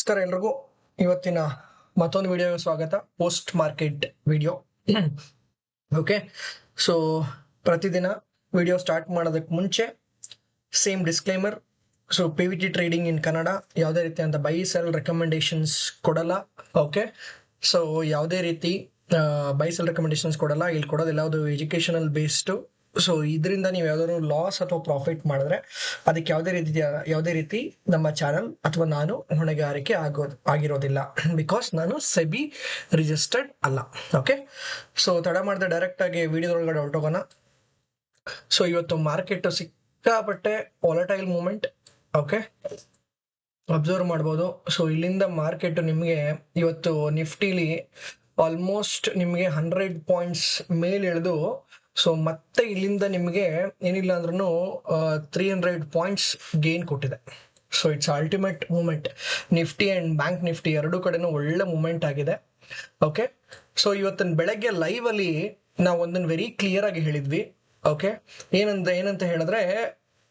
ನಮಸ್ಕಾರ ಎಲ್ರಿಗೂ. ಇವತ್ತಿನ ಮತ್ತೊಂದು ವಿಡಿಯೋಗೆ ಸ್ವಾಗತ. Post market video. Okay, so ಪ್ರತಿದಿನ ವಿಡಿಯೋ ಸ್ಟಾರ್ಟ್ ಮಾಡೋದಕ್ಕೆ ಮುಂಚೆ same disclaimer. So P V T trading in Kannada ಯಾವುದೇ ರೀತಿಯಾದಂಥ ಬೈ ಸೆಲ್ ರೆಕಮೆಂಡೇಶನ್ಸ್ ಕೊಡಲ್ಲ. ಓಕೆ, ಸೊ ಯಾವುದೇ ರೀತಿ ಬೈ ಸೆಲ್ ರೆಕಮೆಂಡೇಶನ್ಸ್ ಕೊಡಲ್ಲ. ಇಲ್ಲಿ ಕೊಡೋದಿಲ್ಲ, ಅದು ಎಜುಕೇಷನಲ್ ಬೇಸ್ಡು. ಸೊ ಇದರಿಂದ ನೀವು ಯಾವ್ದಾದ್ರು ಲಾಸ್ ಅಥವಾ ಪ್ರಾಫಿಟ್ ಮಾಡಿದ್ರೆ ಅದಕ್ಕೆ ಯಾವುದೇ ರೀತಿ ನಮ್ಮ ಚಾನಲ್ ಅಥವಾ ನಾನು ಹೊಣೆಗಾರಿಕೆ ಆಗಿರೋದಿಲ್ಲ. ಬಿಕಾಸ್ ನಾನು ಸೆಬಿ ರಿಜಿಸ್ಟರ್ಡ್ ಅಲ್ಲ. ಓಕೆ, ಸೊ ತಡ ಮಾಡಿದ್ರೆ ಡೈರೆಕ್ಟ್ ಆಗಿ ವಿಡಿಯೋದೊಳಗಡೆ ಹೊರಟೋಗೋಣ. ಸೊ ಇವತ್ತು ಮಾರ್ಕೆಟ್ ಸಿಕ್ಕಾಪಟ್ಟೆ ವಾಲಟೈಲ್ ಮೂಮೆಂಟ್. ಓಕೆ, ಅಬ್ಸರ್ವ್ ಮಾಡ್ಬೋದು. ಸೊ ಇಲ್ಲಿಂದ ಮಾರ್ಕೆಟ್ ನಿಮಗೆ ಇವತ್ತು ನಿಫ್ಟಿಲಿ ಆಲ್ಮೋಸ್ಟ್ ನಿಮಗೆ 100 ಪಾಯಿಂಟ್ಸ್ ಮೇಲೆ ಇಳಿದು, ಸೊ ಮತ್ತೆ ಇಲ್ಲಿಂದ ನಿಮಗೆ ಏನಿಲ್ಲ ಅಂದ್ರೂ 300 ಪಾಯಿಂಟ್ಸ್ ಗೇನ್ ಕೊಟ್ಟಿದೆ. So it's ultimate moment. Nifty and Bank Nifty ಎರಡು ಕಡೆನೂ ಒಳ್ಳೆ ಮೂಮೆಂಟ್ ಆಗಿದೆ. ಓಕೆ, ಸೊ ಇವತ್ತಿನ ಬೆಳಗ್ಗೆ ಲೈವ್ ಅಲ್ಲಿ ನಾವು ಒಂದನ್ನು ವೆರಿ ಕ್ಲಿಯರ್ ಆಗಿ ಹೇಳಿದ್ವಿ. ಓಕೆ, ಏನಂತ ಹೇಳಿದ್ರೆ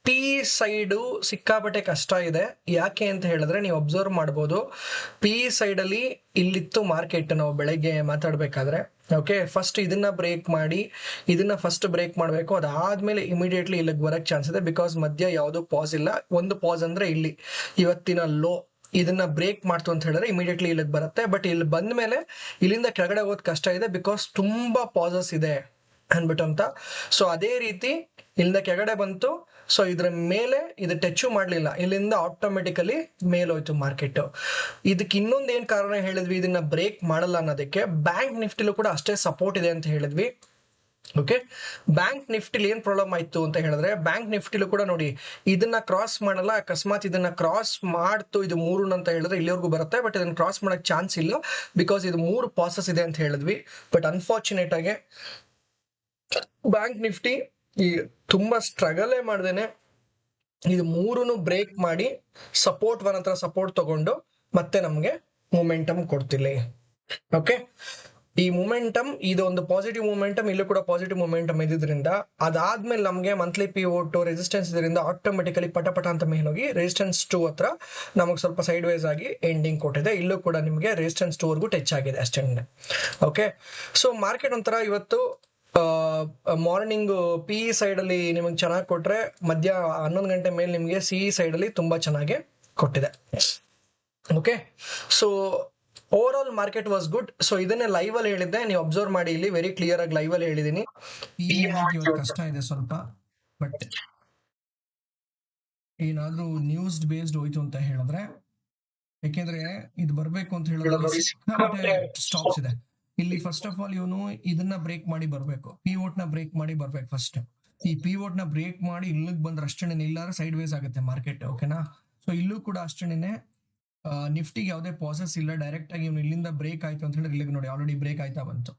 ಪಿ ಸೈಡು ಸಿಕ್ಕಾಪಟ್ಟೆ ಕಷ್ಟ ಇದೆ. ಯಾಕೆ ಅಂತ ಹೇಳಿದ್ರೆ ನೀವು ಅಬ್ಸರ್ವ್ ಮಾಡ್ಬೋದು, ಪಿ ಸೈಡಲ್ಲಿ ಇಲ್ಲಿತ್ತು ಮಾರ್ಕೆಟ್. ನಾವು ಬೆಳಗ್ಗೆ ಮಾತಾಡ್ಬೇಕಾದ್ರೆ ಓಕೆ, ಫಸ್ಟ್ ಇದನ್ನ ಬ್ರೇಕ್ ಮಾಡಿ, ಇದನ್ನ ಫಸ್ಟ್ ಬ್ರೇಕ್ ಮಾಡಬೇಕು. ಅದಾದ್ಮೇಲೆ ಇಮಿಡಿಯೇಟ್ಲಿ ಇಲ್ಲಿಗೆ ಬರಕ್ ಚಾನ್ಸ್ ಇದೆ. ಬಿಕಾಸ್ ಮಧ್ಯ ಯಾವುದೂ ಪಾಸ್ ಇಲ್ಲ. ಒಂದು ಪಾಸ್ ಅಂದ್ರೆ ಇಲ್ಲಿ ಇವತ್ತಿನ ಲೋ ಇದನ್ನ ಬ್ರೇಕ್ ಮಾಡ್ತು ಅಂತ ಹೇಳಿದ್ರೆ ಇಮಿಡಿಯೇಟ್ಲಿ ಇಲ್ಲಿಗೆ ಬರುತ್ತೆ. ಬಟ್ ಇಲ್ಲಿ ಬಂದ ಮೇಲೆ ಇಲ್ಲಿಂದ ಕೆಳಗಡೆ ಹೋಗೋದು ಕಷ್ಟ ಇದೆ. ಬಿಕಾಸ್ ತುಂಬಾ ಪಾಸಸ್ ಇದೆ ಅನ್ಬಿಟ್ಟು ಅಂತ. ಸೊ ಅದೇ ರೀತಿ ಇಲ್ಲಿಂದ ಕೆಳಗಡೆ ಬಂತು. ಸೊ ಇದ್ರ ಮೇಲೆ ಇದು ಟಚ್ ಮಾಡಲಿಲ್ಲ, ಇಲ್ಲಿಂದ ಆಟೋಮೆಟಿಕಲಿ ಮೇಲೋಯ್ತು ಮಾರ್ಕೆಟ್. ಇದಕ್ಕೆ ಇನ್ನೊಂದು ಏನ್ ಕಾರಣ ಹೇಳಿದ್ವಿ, ಇದನ್ನ ಬ್ರೇಕ್ ಮಾಡಲ್ಲ ಅನ್ನೋದಕ್ಕೆ. ಬ್ಯಾಂಕ್ ನಿಫ್ಟಿಲೂ ಕೂಡ ಅಷ್ಟೇ ಸಪೋರ್ಟ್ ಇದೆ ಅಂತ ಹೇಳಿದ್ವಿ. ಓಕೆ, ಬ್ಯಾಂಕ್ ನಿಫ್ಟಿಲಿ ಏನ್ ಪ್ರಾಬ್ಲಮ್ ಆಯ್ತು ಅಂತ ಹೇಳಿದ್ರೆ, ಬ್ಯಾಂಕ್ ನಿಫ್ಟಿಲೂ ಕೂಡ ನೋಡಿ ಇದನ್ನ ಕ್ರಾಸ್ ಮಾಡಲ್ಲ. ಅಕಸ್ಮಾತ್ ಇದನ್ನ ಕ್ರಾಸ್ ಮಾಡ್ತು, ಇದು 3 ಅಂತ ಹೇಳಿದ್ರೆ ಇಲ್ಲಿವರೆಗೂ ಬರುತ್ತೆ. ಬಟ್ ಇದನ್ನ ಕ್ರಾಸ್ ಮಾಡಕ್ ಚಾನ್ಸ್ ಇಲ್ಲ. ಬಿಕಾಸ್ ಇದು 3 ಪಾಸಸ್ ಇದೆ ಅಂತ ಹೇಳಿದ್ವಿ. ಬಟ್ ಅನ್ಫಾರ್ಚುನೇಟ್ ಆಗಿ ಬ್ಯಾಂಕ್ ನಿಫ್ಟಿ ಈ ತುಂಬಾ ಸ್ಟ್ರಗಲೇ ಮಾಡ್ದೇನೆ ಇದು 3 ಬ್ರೇಕ್ ಮಾಡಿ ಸಪೋರ್ಟ್ 1 ಹತ್ರ ಸಪೋರ್ಟ್ ತಗೊಂಡು ಮತ್ತೆ ನಮ್ಗೆ ಮೊಮೆಂಟಮ್ ಕೊಡ್ತಿಲ್ಲ. ಓಕೆ, ಈ ಮೊಮೆಂಟಮ್ ಇದು ಒಂದು ಪಾಸಿಟಿವ್ ಮೊಮೆಂಟಮ್, ಇಲ್ಲೂ ಕೂಡ ಪಾಸಿಟಿವ್ ಮೊಮೆಂಟಮ್ ಇದ್ರಿಂದ ಅದಾದ್ಮೇಲೆ ನಮಗೆ ಮಂತ್ಲಿ ಪಿ ಓಟು ರೆಸಿಸ್ಟೆನ್ಸ್ ಇದರಿಂದ ಆಟೋಮೆಟಿಕಲಿ ಪಟ ಅಂತ ಮೇಲೋಗಿ ರೆಸಿಸ್ಟೆನ್ಸ್ 2 ಹತ್ರ ನಮಗೆ ಸ್ವಲ್ಪ ಸೈಡ್ ವೈಸ್ ಆಗಿ ಎಂಡಿಂಗ್ ಕೊಟ್ಟಿದೆ. ಇಲ್ಲೂ ಕೂಡ ನಿಮಗೆ ರೆಸಿಸ್ಟೆನ್ಸ್ 2 ವರ್ಗೂ ಟಚ್ ಆಗಿದೆ ಅಷ್ಟೇ. ಓಕೆ, ಸೊ ಮಾರ್ಕೆಟ್ ಒಂಥರ ಇವತ್ತು ಮಾರ್ನಿಂಗ್ ಪಿ ಸೈಡ್ ಅಲ್ಲಿ ನಿಮಗೆ ಚೆನ್ನಾಗಿ ಕೊಟ್ರೆ, ಮಧ್ಯ 11 ಗಂಟೆ ಮೇಲೆ ನಿಮಗೆ ಸಿ ಸೈಡ್ ಅಲ್ಲಿ ತುಂಬಾ ಚೆನ್ನಾಗಿ ಕೊಟ್ಟಿದೆ. Okay, so over all market was good. So ಇದನ್ನೇ ಲೈವ್ ಅಲ್ಲಿ ಹೇಳಿದ್ದೆ, ನೀವು ಅಬ್ಸರ್ವ್ ಮಾಡಿ. ಇಲ್ಲಿ ವೆರಿ ಕ್ಲಿಯರ್ ಆಗಿ ಲೈವ್ ಅಲ್ಲಿ ಹೇಳಿದೀನಿ. ಕಷ್ಟ ಇದೆ ಸ್ವಲ್ಪ, ಬಟ್ ಏನಾದ್ರೂ ನ್ಯೂಸ್ ಬೇಸ್ಡ್ ಹೋಯ್ತು ಅಂತ ಹೇಳಿದ್ರೆ, ಯಾಕೆಂದ್ರೆ ಇದು ಬರ್ಬೇಕು ಅಂತ ಹೇಳಿದ್ರೆ ಸ್ಟಾಪ್ಸ್ ಇದೆ ಇಲ್ಲಿ. ಫಸ್ಟ್ ಆಫ್ ಆಲ್ ಇವನು ಇದನ್ನ ಬ್ರೇಕ್ ಮಾಡಿ ಬರ್ಬೇಕು, ಪಿ ಓಟ್ ನ ಬ್ರೇಕ್ ಮಾಡಿ ಬರ್ಬೇಕು. ಫಸ್ಟ್ ಈ ಪಿ ಓಟ್ ನ ಬ್ರೇಕ್ ಮಾಡಿ ಇಲ್ಲಿಗೆ ಬಂದ್ರೆ ಅಷ್ಟೇನೆ, ಇಲ್ಲಾದ್ರೆ ಸೈಡ್ ವೇಸ್ ಆಗುತ್ತೆ ಮಾರ್ಕೆಟ್. ಓಕೆನಾ, ಸೊ ಇಲ್ಲೂ ಕೂಡ ಅಷ್ಟೇನೆ ನಿಫ್ಟಿಗೆ ಯಾವುದೇ ಪಾಸಸ್ ಇಲ್ಲ. ಡೈರೆಕ್ಟ್ ಆಗಿ ಇವನು ಇಲ್ಲಿಂದ ಬ್ರೇಕ್ ಆಯ್ತು ಅಂತ ಹೇಳಿದ್ರೆ ಇಲ್ಲಿಗೆ ನೋಡಿ ಆಲ್ರೆಡಿ ಬ್ರೇಕ್ ಆಯ್ತಾ ಬಂತು.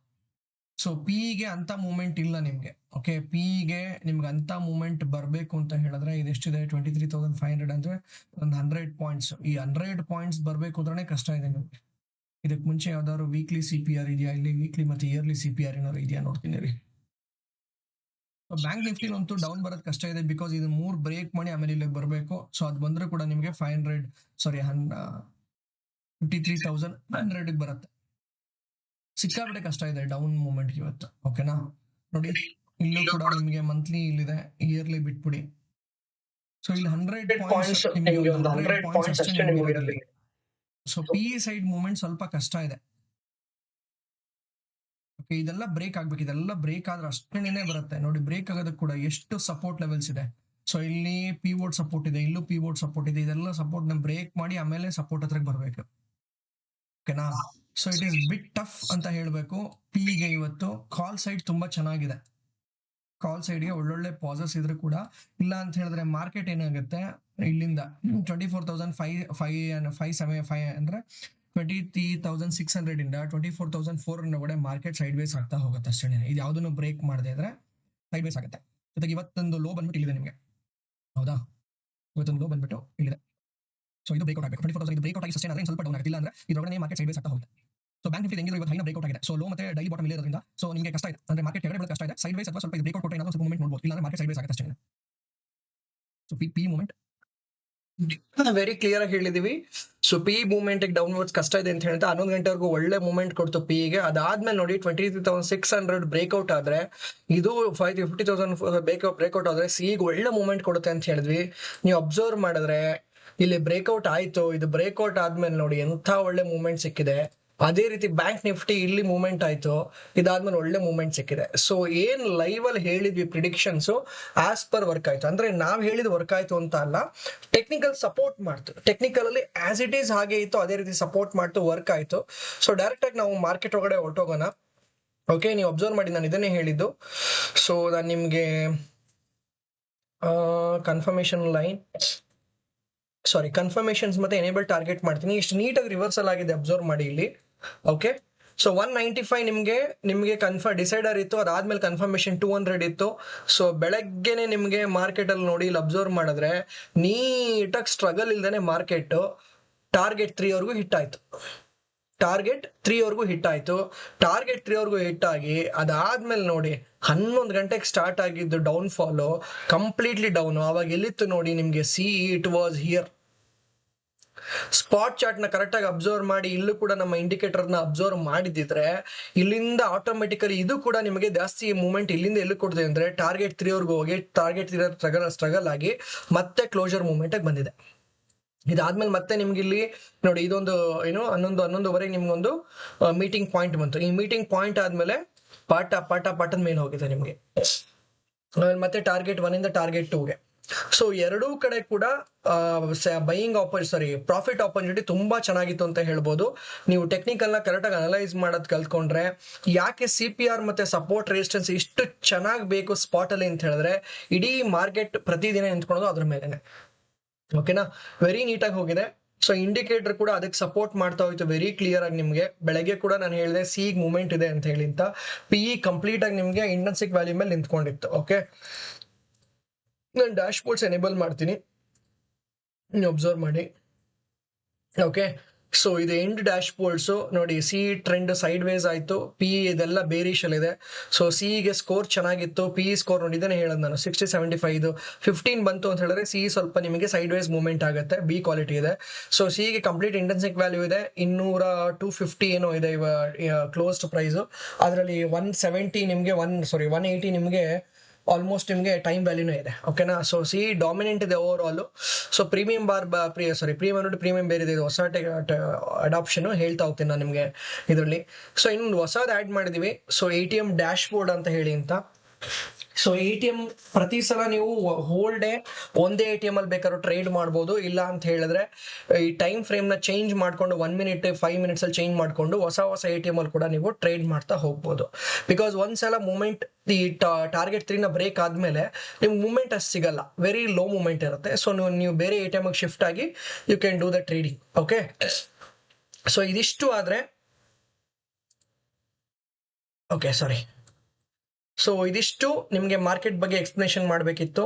ಸೊ ಪಿಗೆ ಅಂತ ಮೂವ್ಮೆಂಟ್ ಇಲ್ಲ ನಿಮ್ಗೆ. ಓಕೆ, ಪಿಗೆ ನಿಮ್ಗೆ ಅಂತ ಮೂವ್ಮೆಂಟ್ ಬರಬೇಕು ಅಂತ ಹೇಳಿದ್ರೆ ಇದೆಷ್ಟಿದೆ, 23,500 ಅಂದ್ರೆ ಒಂದು 100 ಪಾಯಿಂಟ್ಸ್. ಈ 100 ಪಾಯಿಂಟ್ಸ್ ಬರಬೇಕು ಅಂದ್ರೆ ಕಷ್ಟ ಇದೆ ನಿಮ್ಗೆ. ಇದಕ್ಕೆ ಮುಂಚೆ ಯಾವ್ದಾದ್ರು ವೀಕ್ಲಿ ಸಿ ಪಿ ಆರ್ ಇದೆಯಾ, ಇಲ್ಲಿ ವೀಕ್ಲಿ ಮತ್ತೆ ಇಯರ್ಲಿ ಸಿ ಪಿ ಆರ್ ಏನಾದ್ರು ಇದೆಯಾ ನೋಡ್ತೀನಿ ರೀ. ಬ್ಯಾಂಕ್ ನಿಫ್ಟಿ ಅಂತೂ ಡೌನ್ ಬರೋದು ಕಷ್ಟ ಇದೆ. ಬಿಕಾಸ್ ಇದು 3 ಬ್ರೇಕ್ ಮಾಡಿ ಆಮೇಲೆ ಇಲ್ಲಿಗೆ ಬರಬೇಕು. ಸೊ ಅದು ಬಂದ್ರೆ ಕೂಡ ನಿಮಗೆ 53,100 ಬರುತ್ತೆ. ಸಿಕ್ಕಾಪಟ್ಟೆ ಕಷ್ಟ ಇದೆ ಡೌನ್ ಮೂವ್ಮೆಂಟ್ ಇವತ್ತು. ಓಕೆನಾ, ನೋಡಿ ಇಲ್ಲೂ ಕೂಡ ನಿಮಗೆ ಮಂತ್ಲಿ ಇಲ್ಲಿದೆ, ಇಯರ್ಲಿ ಬಿಟ್ಬಿಡಿ. ಸೊ ಇಲ್ಲಿ 100 ಪಾಯಿಂಟ್ಸ್ ಅಷ್ಟೇ ನಿಮಗೆ ಇರೋದಿಲ್ಲ. ಸೊ ಪಿ ಸೈಡ್ ಮೂವ್ಮೆಂಟ್ ಸ್ವಲ್ಪ ಕಷ್ಟ ಇದೆ. ಓಕೆ, ಇದೆಲ್ಲ ಬ್ರೇಕ್ ಆಗ್ಬೇಕು. ಇದೆಲ್ಲ ಬ್ರೇಕ್ ಆದ್ರೆ ಅಷ್ಟೇನೆ ಬರುತ್ತೆ. ನೋಡಿ ಬ್ರೇಕ್ ಆಗೋದಕ್ಕೆ ಕೂಡ ಎಷ್ಟು ಸಪೋರ್ಟ್ ಲೆವೆಲ್ಸ್ ಇದೆ. ಸೊ ಇಲ್ಲಿ ಪಿ ವೋಟ್ ಸಪೋರ್ಟ್ ಇದೆ, ಇಲ್ಲೂ ಪಿ ವೋಟ್ ಸಪೋರ್ಟ್ ಇದೆ. ಇದೆಲ್ಲ ಸಪೋರ್ಟ್ ನ ಬ್ರೇಕ್ ಮಾಡಿ ಆಮೇಲೆ ಸಪೋರ್ಟ್ ಹತ್ರಕ್ಕೆ ಬರ್ಬೇಕು. ಓಕೆನಾ, so it is bit tough ಅಂತ ಹೇಳ್ಬೇಕು. ಪಿಗೆ ಇವತ್ತು ಕಾಲ್ ಸೈಡ್ ತುಂಬಾ ಚೆನ್ನಾಗಿದೆ. ಕಾಲ್ ಸೈಡ್ಗೆ ಒಳ್ಳೊಳ್ಳೆ ಪಾಸಸ್ ಇದ್ರು ಕೂಡ ಇಲ್ಲ ಅಂತ ಹೇಳಿದ್ರೆ ಮಾರ್ಕೆಟ್ ಏನಾಗುತ್ತೆ, ಇಲ್ಲಿಂದ 24,575 ಅಂದ್ರೆ 23,600 ಇಂದ 24,400 ಒಳಗಡೆ ಮಾರ್ಕೆಟ್ ಸೈಡ್ ವೇಸ್ ಆಗ್ತಾ ಹೋಗುತ್ತೆ ಅಷ್ಟೇ. ಇದು ಯಾವ್ದನ್ನು ಬ್ರೇಕ್ ಮಾಡದೆ ಇದ್ರೆ ಸೈಡ್ ವೇಸ್ ಆಗುತ್ತೆ. ಜೊತೆಗೆ ಇವತ್ತೊಂದು ಲೋ ಬಂದ್ಬಿಟ್ಟು ಇಲ್ಲಿದೆ ನಿಮಗೆ. ಹೌದಾ, ಇವತ್ತೊಂದು ಲೋ ಬಂದ್ಬಿಟ್ಟು ಇಲ್ಲಿದೆ. ಸೊ ಇದು ಬ್ರೇಕ್ಔಟ್ ಆಗಬೇಕು. 24,000 ಇದು ಬ್ರೇಕ್ಔಟ್ ಆಗಿ ಸಸ್ಟೈನ್ ಆದ್ರೆ ಸ್ವಲ್ಪ ಡೌನ್ ಆಗುತ್ತೆ. ಇಲ್ಲ ಅಂದ್ರೆ ಇದರೊಳಗೆ ಮಾರ್ಕೆಟ್ ಸೈಡ್ ವೇಸ್ ಆಗ್ತಾ ಹೋಗುತ್ತೆ. ಸೊ ಬ್ಯಾಂಕ್ ನಿಫ್ಟಿ ಹೆಂಗಿದ್ರು ಇವತ್ತು ಹೈನ ಬ್ರೇಕ್ಔಟ್ ಆಗಿದೆ. ಸೊ ಲೋ ಮತ್ತೆ ಡೈಲಿ ಬಾಟಮ್ ಇರೋದ್ರಿಂದ ಸೊ ನಿಮಗೆ ಕಷ್ಟ ಇದೆ. ಅಂದ್ರೆ ಮಾರ್ಕೆಟ್ ಕೆಳಗಡೆ ಕಷ್ಟ ಇದೆ. ಸೈಡ್ ವೇಸ್ ಅಥವಾ ಸ್ವಲ್ಪ ಬ್ರೇಕ್ಔಟ್ ಕೊಟ್ಟರೆ ಏನಾದ್ರು ಸ್ವಲ್ಪ ಮೂವ್ಮೆಂಟ್ ನೋಡಬಹುದು. ಇಲ್ಲ ಅಂದ್ರೆ ಮಾರ್ಕೆಟ್ ಸೈಡ್ ವೇಸ್ ಆಗುತ್ತೆ ಅಷ್ಟೇ. So P movement very clear ಆಗಿ ಹೇಳಿದೀವಿ. ಸೊ ಪಿ ಮೂವ್ಮೆಂಟ್ ಡೌನ್ವರ್ಡ್ಸ್ ಕಷ್ಟ ಇದೆ ಅಂತ ಹೇಳ್ತಾ 11 ಗಂಟೆವರೆಗೂ ಒಳ್ಳೆ ಮೂವ್ಮೆಂಟ್ ಕೊಡ್ತು ಪಿಗೆ. ಅದಾದ್ಮೇಲೆ ನೋಡಿ 23,600 ಬ್ರೇಕ್ಔಟ್ ಆದ್ರೆ, ಇದು 50,000 ಬ್ರೇಕ್ಔಟ್ ಆದ್ರೆ ಸಿಗೆ ಒಳ್ಳೆ ಮೂವ್ಮೆಂಟ್ ಕೊಡುತ್ತೆ ಅಂತ ಹೇಳಿದ್ವಿ. ನೀವು ಅಬ್ಸರ್ವ್ ಮಾಡಿದ್ರೆ ಇಲ್ಲಿ ಬ್ರೇಕ್ಔಟ್ ಆಯ್ತು, ಇದು ಬ್ರೇಕ್ಔಟ್ ಆದ್ಮೇಲೆ ನೋಡಿ ಎಂಥ ಒಳ್ಳೆ ಮೂವ್ಮೆಂಟ್ ಸಿಕ್ಕಿದೆ. ಅದೇ ರೀತಿ ಬ್ಯಾಂಕ್ ನಿಫ್ಟಿ ಇಲ್ಲಿ ಮೂವ್ಮೆಂಟ್ ಆಯ್ತು, ಇದಾದ್ಮೇಲೆ ಒಳ್ಳೆ ಮೂವ್ಮೆಂಟ್ ಸಿಕ್ಕಿದೆ. ಸೊ ಏನ್ ಲೈವ್ ಅಲ್ಲಿ ಹೇಳಿದ್ವಿ ಪ್ರಿಡಿಕ್ಷನ್ಸ್ ಆಸ್ ಪರ್ ವರ್ಕ್ ಆಯ್ತು. ಅಂದ್ರೆ ನಾವ್ ಹೇಳಿದ್ ವರ್ಕ್ ಆಯ್ತು ಅಂತ ಅಲ್ಲ, ಟೆಕ್ನಿಕಲ್ ಸಪೋರ್ಟ್ ಮಾಡ್ತು. ಟೆಕ್ನಿಕಲ್ ಅಲ್ಲಿ ಆಸ್ ಇಟ್ ಈಸ್ ಹಾಗೆ ಇತ್ತು, ಅದೇ ರೀತಿ ಸಪೋರ್ಟ್ ಮಾಡ್ತು, ವರ್ಕ್ ಆಯ್ತು. ಸೊ ಡೈರೆಕ್ಟ್ ಆಗಿ ನಾವು ಮಾರ್ಕೆಟ್ ಒಳಗಡೆ ಹೊರಟೋಗೋಣ. ಓಕೆ, ನೀವು ಅಬ್ಸರ್ವ್ ಮಾಡಿ, ನಾನು ಇದನ್ನೇ ಹೇಳಿದ್ದು. ಸೊ ನಾನು ನಿಮ್ಗೆ ಕನ್ಫರ್ಮೇಶನ್ ಲೈನ್ ಕನ್ಫರ್ಮೇಶನ್ಸ್ ಮತ್ತೆ ಎನೇಬಲ್ ಟಾರ್ಗೆಟ್ ಮಾಡ್ತೀನಿ. ಇಷ್ಟು ನೀಟಾಗಿ ರಿವರ್ಸಲ್ ಆಗಿದೆ, ಅಬ್ಸರ್ವ್ ಮಾಡಿ ಇಲ್ಲಿ. ಓಕೆ, ಸೊ 195 ನಿಮ್ಗೆ ಡಿಸೈಡರ್ ಇತ್ತು, ಅದಾದ್ಮೇಲೆ ಕನ್ಫರ್ಮೇಶನ್ 200 ಇತ್ತು. ಸೊ ಬೆಳಗ್ಗೆನೆ ನಿಮ್ಗೆ ಮಾರ್ಕೆಟ್ ಅಲ್ಲಿ ನೋಡಿ ಇಲ್ಲಿ ಅಬ್ಸರ್ವ್ ಮಾಡಿದ್ರೆ ನೀಟಾಗಿ ಸ್ಟ್ರಗಲ್ ಇಲ್ದೇನೆ ಮಾರ್ಕೆಟ್ ಟಾರ್ಗೆಟ್ 3 ವರೆಗೂ ಹಿಟ್ ಆಯ್ತು. ಟಾರ್ಗೆಟ್ 3 ವರೆಗೂ ಹಿಟ್ ಆಯ್ತು. ಟಾರ್ಗೆಟ್ 3 ವರೆಗೂ ಹಿಟ್ ಆಗಿ ಅದಾದ್ಮೇಲೆ ನೋಡಿ 11 ಗಂಟೆಗೆ ಸ್ಟಾರ್ಟ್ ಆಗಿದ್ದು ಡೌನ್ ಫಾಲು, ಕಂಪ್ಲೀಟ್ಲಿ ಡೌನ್. ಅವಾಗ ಎಲ್ಲಿತ್ತು ನೋಡಿ ನಿಮ್ಗೆ, it was here. Spot chart ನ ಕರೆಕ್ಟ್ ಆಗಿ ಅಬ್ಸರ್ವ್ ಮಾಡಿ, ಇಲ್ಲೂ ಕೂಡ ನಮ್ಮ ಇಂಡಿಕೇಟರ್ ನ ಅಬ್ಸರ್ವ್ ಮಾಡಿದಿದ್ರೆ ಇಲ್ಲಿಂದ ಆಟೋಮೆಟಿಕಲಿ ಇದು ಕೂಡ ನಿಮಗೆ ಜಾಸ್ತಿ ಮೂವ್ಮೆಂಟ್ ಇಲ್ಲಿಂದ ಎಲ್ಲಿ ಕೊಡ್ತದೆ ಅಂದ್ರೆ ಟಾರ್ಗೆಟ್ 3 ವರೆಗೂ ಹೋಗಿ ಟಾರ್ಗೆಟ್ 3 ಸ್ಟ್ರಗಲ್ ಆಗಿ ಮತ್ತೆ ಕ್ಲೋಸರ್ ಮೂವ್ಮೆಂಟ್ ಆಗಿ ಬಂದಿದೆ. ಇದಾದ್ಮೇಲೆ ಮತ್ತೆ ನಿಮ್ಗೆ ಇಲ್ಲಿ ನೋಡಿ ಇದೊಂದು ಏನು 11:11ವರೆಗೆ ನಿಮ್ಗೊಂದು ಮೀಟಿಂಗ್ ಪಾಯಿಂಟ್ ಬಂತು. ಈ ಮೀಟಿಂಗ್ ಪಾಯಿಂಟ್ ಆದ್ಮೇಲೆ ಪಾಠದ ಮೇಲೆ ಹೋಗಿದೆ ನಿಮ್ಗೆ. ಮತ್ತೆ ಟಾರ್ಗೆಟ್ 1 ಇಂದ ಟಾರ್ಗೆಟ್ 2ಗೆ. ಸೊ ಎರಡೂ ಕಡೆ ಕೂಡ ಬೈಯಿಂಗ್ ಪ್ರಾಫಿಟ್ ಆಪರ್ಚುನಿಟಿ ತುಂಬಾ ಚೆನ್ನಾಗಿತ್ತು ಅಂತ ಹೇಳ್ಬೋದು. ನೀವು ಟೆಕ್ನಿಕಲ್ ನ ಕರೆಕ್ಟ್ ಆಗಿ ಅನಲೈಸ್ ಮಾಡೋದು ಕಲ್ತ್ಕೊಂಡ್ರೆ, ಯಾಕೆ CPR ಮತ್ತೆ ಸಪೋರ್ಟ್ ರೆಸಿಸ್ಟೆನ್ಸ್ ಇಷ್ಟು ಚೆನ್ನಾಗಿ ಬೇಕು ಸ್ಪಾಟ್ ಅಲ್ಲಿ ಅಂತ ಹೇಳಿದ್ರೆ, ಇಡೀ ಮಾರ್ಕೆಟ್ ಪ್ರತಿದಿನ ನಿಂತ್ಕೊಳ್ಳೋದು ಅದ್ರ ಮೇಲೆನೆ. ಓಕೆನಾ, ವೆರಿ ನೀಟಾಗಿ ಹೋಗಿದೆ. ಸೊ ಇಂಡಿಕೇಟರ್ ಕೂಡ ಅದಕ್ಕೆ ಸಪೋರ್ಟ್ ಮಾಡ್ತಾ ಹೋಯ್ತು ವೆರಿ ಕ್ಲಿಯರ್ ಆಗಿ. ನಿಮ್ಗೆ ಬೆಳಗ್ಗೆ ಕೂಡ ನಾನು ಹೇಳಿದೆ ಸಿಗ್ ಮೂವ್ಮೆಂಟ್ ಇದೆ ಅಂತ ಹೇಳಿ ಅಂತ. PE ಕಂಪ್ಲೀಟ್ ಆಗಿ ನಿಮ್ಗೆ ಇಂಟ್ರಿನ್ಸಿಕ್ ವ್ಯಾಲ್ಯೂ ಮೇಲೆ ನಿಂತ್ಕೊಂಡಿತ್ತು. ಓಕೆ, ನಾನು ಡ್ಯಾಶ್ ಬೋರ್ಡ್ಸ್ ಎನೇಬಲ್ ಮಾಡ್ತೀನಿ, ನೀವು ಅಬ್ಸರ್ವ್ ಮಾಡಿ. ಓಕೆ, ಸೊ ಇದು ಎಂಡ್ ಡ್ಯಾಶ್ ಬೋರ್ಡ್ಸ್ ನೋಡಿ. ಟ್ರೆಂಡ್ ಸೈಡ್ ವೇಸ್ ಆಯ್ತು, PE ಇದೆಲ್ಲ ಬೇರಿಶ್ ಅಲ್ಲಿ ಇದೆ. ಸೊ ಗೆ ಸ್ಕೋರ್ ಚೆನ್ನಾಗಿತ್ತು. PE ಸ್ಕೋರ್ ನೋಡಿ, ಇದನ್ನೇ ಹೇಳೋದು ನಾನು, 60-75 15 ಬಂತು ಅಂತ ಹೇಳಿದ್ರೆ CE ಸ್ವಲ್ಪ ನಿಮಗೆ ಸೈಡ್ ವೇಸ್ ಮೂವ್ಮೆಂಟ್ ಆಗುತ್ತೆ, ಬಿ ಕ್ವಾಲಿಟಿ ಇದೆ. ಸೊ ಗೆ ಕಂಪ್ಲೀಟ್ ಇಂಟೆನ್ಸಿಕ್ ವ್ಯಾಲ್ಯೂ ಇದೆ 250 ಏನೋ ಇದೆ ಕ್ಲೋಸ್ಡ್ ಪ್ರೈಸ್. ಅದರಲ್ಲಿ 170 ನಿಮಗೆ 180 ನಿಮಗೆ ಆಲ್ಮೋಸ್ಟ್ ನಿಮಗೆ ಟೈಮ್ ವ್ಯಾಲ್ಯೂನೇ ಇದೆ. ಓಕೆನಾ, ಸೊ ಡಾಮಿನೆಂಟ್ ಇದೆ over all. So premium premium ಬೇರೆ ಇದೆ, ಹೊಸ ಅಡಾಪ್ಷನ್ ಹೇಳ್ತಾ ಹೋಗ್ತೀನಿ ನಾನು ನಿಮಗೆ ಇದರಲ್ಲಿ. ಸೊ ಇನ್ನೊಂದು ಹೊಸದು ಆಡ್ ಮಾಡಿದೀವಿ, ಸೊ ATM ಡ್ಯಾಶ್ ಬೋರ್ಡ್ ಅಂತ ಹೇಳಿ ಅಂತ. ಸೊ ATM ಪ್ರತಿ ಸಲ ನೀವು ಹೋಲ್ ಡೇ ಒಂದೇ ATM ಅಲ್ಲಿ ಬೇಕಾದ್ರೂ ಟ್ರೇಡ್ ಮಾಡ್ಬೋದು. ಇಲ್ಲ ಅಂತ ಹೇಳಿದ್ರೆ ಈ ಟೈಮ್ ಫ್ರೇಮ್ ನ ಚೇಂಜ್ ಮಾಡ್ಕೊಂಡು 1 ಮಿನಿಟ್ 5 ಮಿನಿಟ್ಸ್ ಅಲ್ಲಿ ಚೇಂಜ್ ಮಾಡ್ಕೊಂಡು ಹೊಸ ATM ಅಲ್ಲಿ ಕೂಡ ನೀವು ಟ್ರೇಡ್ ಮಾಡ್ತಾ ಹೋಗ್ಬೋದು. ಬಿಕಾಸ್ ಒಂದ್ಸಲ ಮೂವ್ಮೆಂಟ್ ಈ ಟಾರ್ಗೆಟ್ 3 ನ ಬ್ರೇಕ್ ಆದ್ಮೇಲೆ ನಿಮ್ಗೆ ಮೂವ್ಮೆಂಟ್ ಅಷ್ಟು ಸಿಗಲ್ಲ, ವೆರಿ ಲೋ ಮೂವ್ಮೆಂಟ್ ಇರುತ್ತೆ. ಸೊ ನೀವು ಬೇರೆ ATM ಶಿಫ್ಟ್ ಆಗಿ you can do the trading. Okay, so ಇದಿಷ್ಟು ಆದ್ರೆ ಸೊ ಇದಿಷ್ಟು ನಿಮ್ಗೆ ಮಾರ್ಕೆಟ್ ಬಗ್ಗೆ ಎಕ್ಸ್ಪ್ಲನೇಷನ್ ಮಾಡಬೇಕಿತ್ತು.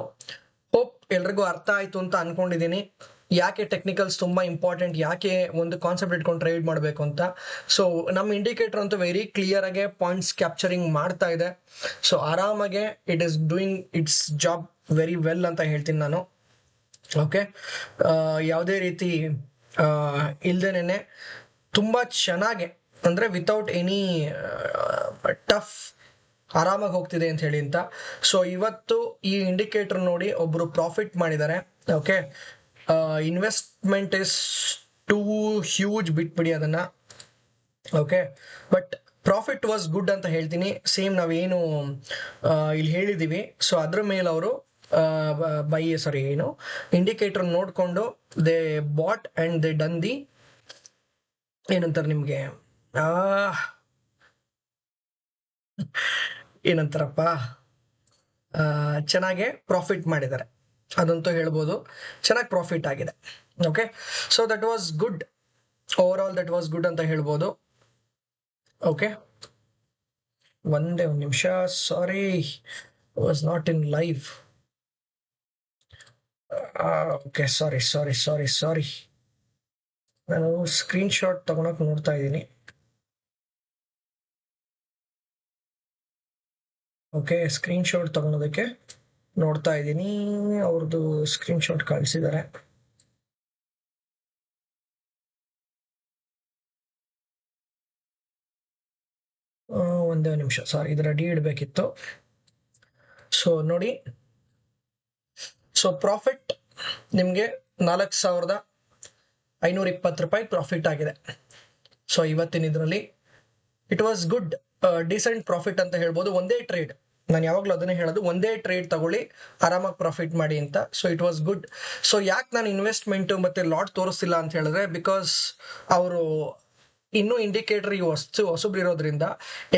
ಹೋಪ್ ಎಲ್ರಿಗೂ ಅರ್ಥ ಆಯ್ತು ಅಂತ ಅನ್ಕೊಂಡಿದ್ದೀನಿ. ಯಾಕೆ ಟೆಕ್ನಿಕಲ್ಸ್ ತುಂಬಾ ಇಂಪಾರ್ಟೆಂಟ್, ಯಾಕೆ ಒಂದು ಕಾನ್ಸೆಪ್ಟ್ ಇಟ್ಕೊಂಡು ಟ್ರೇಡ್ ಮಾಡಬೇಕು ಅಂತ. ಸೊ ನಮ್ಮ ಇಂಡಿಕೇಟರ್ ಅಂತೂ ವೆರಿ ಕ್ಲಿಯರ್ ಆಗಿ ಪಾಯಿಂಟ್ಸ್ ಕ್ಯಾಪ್ಚರಿಂಗ್ ಮಾಡ್ತಾ ಇದೆ. ಸೊ ಆರಾಮಾಗೆ it is doing its job very well ಅಂತ ಹೇಳ್ತೀನಿ ನಾನು. ಓಕೆ, ಯಾವುದೇ ರೀತಿ ಇಲ್ದೇನೆ ತುಂಬಾ ಚೆನ್ನಾಗೆ, ಅಂದ್ರೆ ವಿತೌಟ್ ಎನಿ ಟಫ್ ಆರಾಮಾಗಿ ಹೋಗ್ತಿದೆ ಅಂತ ಹೇಳಿ ಅಂತ. ಸೊ ಇವತ್ತು ಈ ಇಂಡಿಕೇಟರ್ ನೋಡಿ ಒಬ್ರು ಪ್ರಾಫಿಟ್ ಮಾಡಿದ್ದಾರೆ. Okay, investment is two huge, ಬಿಟ್ಬಿಡಿ ಅದನ್ನ. Okay, but profit was good ಅಂತ ಹೇಳ್ತೀನಿ. ಸೇಮ್ ನಾವೇನು ಇಲ್ಲಿ ಹೇಳಿದೀವಿ, ಸೊ ಅದ್ರ ಮೇಲೆ ಅವರು ಇಂಡಿಕೇಟರ್ ನೋಡ್ಕೊಂಡು they bot and they done the ಏನಂತಾರೆ ನಿಮ್ಗೆ ಏನಂತಾರಪ್ಪ, ಚೆನ್ನಾಗೆ ಪ್ರಾಫಿಟ್ ಮಾಡಿದ್ದಾರೆ, ಅದಂತೂ ಹೇಳ್ಬೋದು. ಚೆನ್ನಾಗಿ ಪ್ರಾಫಿಟ್ ಆಗಿದೆ. Okay, so that was good, overall that was good ಅಂತ ಹೇಳ್ಬೋದು. ಓಕೆ, ಒಂದೇ ಒಂದು ನಿಮಿಷ, sorry was not in live. Okay, sorry ನಾನು ಸ್ಕ್ರೀನ್ ಶಾಟ್ ತಗೊಳಕ್ ನೋಡ್ತಾ ಇದ್ದೀನಿ. ಓಕೆ, ಸ್ಕ್ರೀನ್ ಶಾಟ್ ತಗೊಳೋದಕ್ಕೆ ನೋಡ್ತಾ ಇದ್ದೀನಿ. ಅವ್ರದ್ದು ಸ್ಕ್ರೀನ್ ಶಾಟ್ ಕಳಿಸಿದ್ದಾರೆ. ಒಂದೇ ನಿಮಿಷ, ಸಾರಿ, ಇದು ರೆಡಿ ಇಡಬೇಕಿತ್ತು. ಸೊ ನೋಡಿ, ಸೊ ಪ್ರಾಫಿಟ್ ನಿಮಗೆ 4,520 ರೂಪಾಯಿ ಪ್ರಾಫಿಟ್ ಆಗಿದೆ. ಸೊ ಇವತ್ತಿನ ಇದರಲ್ಲಿ it was good, decent profit ಅಂತ ಹೇಳ್ಬೋದು. ಒಂದೇ ಟ್ರೇಡ್, ನಾನು ಯಾವಾಗಲೂ ಅದನ್ನೇ ಹೇಳೋದು, ಒಂದೇ ಟ್ರೇಡ್ ತಗೊಳ್ಳಿ, ಆರಾಮಾಗಿ ಪ್ರಾಫಿಟ್ ಮಾಡಿ ಅಂತ. So it was good. So ಯಾಕೆ ನಾನು ಇನ್ವೆಸ್ಟ್ಮೆಂಟ್ ಮತ್ತೆ ಲಾಟ್ ತೋರಿಸ್ತಿಲ್ಲ ಅಂತ ಹೇಳಿದ್ರೆ, ಬಿಕಾಸ್ ಅವರು ಇನ್ನೂ ಇಂಡಿಕೇಟರ್ ಈ ಹೊಸಬ್ರು ಇರೋದ್ರಿಂದ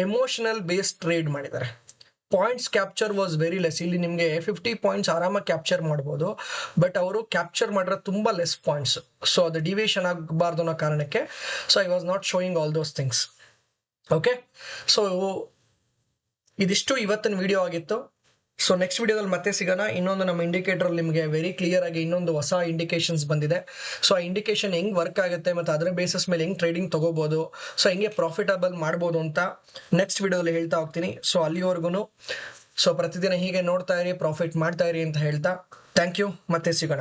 ಎಮೋಷನಲ್ ಬೇಸ್ಡ್ ಟ್ರೇಡ್ ಮಾಡಿದ್ದಾರೆ. Points capture was very less. ಇಲ್ಲಿ ನಿಮಗೆ 50 ಪಾಯಿಂಟ್ಸ್ ಆರಾಮಾಗಿ ಕ್ಯಾಪ್ಚರ್ ಮಾಡ್ಬೋದು, ಬಟ್ ಅವರು ಕ್ಯಾಪ್ಚರ್ ಮಾಡಿರೋ ತುಂಬಾ ಲೆಸ್ ಪಾಯಿಂಟ್ಸ್. ಸೊ ಅದು ಡಿವಿಯೇಷನ್ ಆಗಬಾರ್ದು ಅನ್ನೋ ಕಾರಣಕ್ಕೆ so I was not showing all those things. Okay, so ಇದಿಷ್ಟು ಇವತ್ತಿನ ವಿಡಿಯೋ ಆಗಿತ್ತು. ಸೊ ನೆಕ್ಸ್ಟ್ ವಿಡಿಯೋದಲ್ಲಿ ಮತ್ತೆ ಸಿಗೋಣ. ಇನ್ನೊಂದು ನಮ್ಮ ಇಂಡಿಕೇಟರ್ ನಿಮಗೆ ವೆರಿ ಕ್ಲಿಯರ್ ಆಗಿ ಇನ್ನೊಂದು ಹೊಸ ಇಂಡಿಕೇಶನ್ಸ್ ಬಂದಿದೆ. ಸೊ ಆ ಇಂಡಿಕೇಶನ್ ಹೆಂಗ್ ವರ್ಕ್ ಆಗುತ್ತೆ ಮತ್ತೆ ಅದರ ಬೇಸಿಸ್ ಮೇಲೆ ಹೆಂಗ್ ಟ್ರೇಡಿಂಗ್ ತಗೋಬಹುದು, ಸೊ ಹೆಂಗೆ ಪ್ರಾಫಿಟಬಲ್ ಮಾಡ್ಬೋದು ಅಂತ ನೆಕ್ಸ್ಟ್ ವಿಡಿಯೋದಲ್ಲಿ ಹೇಳ್ತಾ ಹೋಗ್ತೀನಿ. ಸೊ ಅಲ್ಲಿವರೆಗೂ ಸೊ ಪ್ರತಿದಿನ ಹೀಗೆ ನೋಡ್ತಾ ಇರಿ, ಪ್ರಾಫಿಟ್ ಮಾಡ್ತಾ ಇರಿ ಅಂತ ಹೇಳ್ತಾ ಥ್ಯಾಂಕ್ ಯು. ಮತ್ತೆ ಸಿಗೋಣ.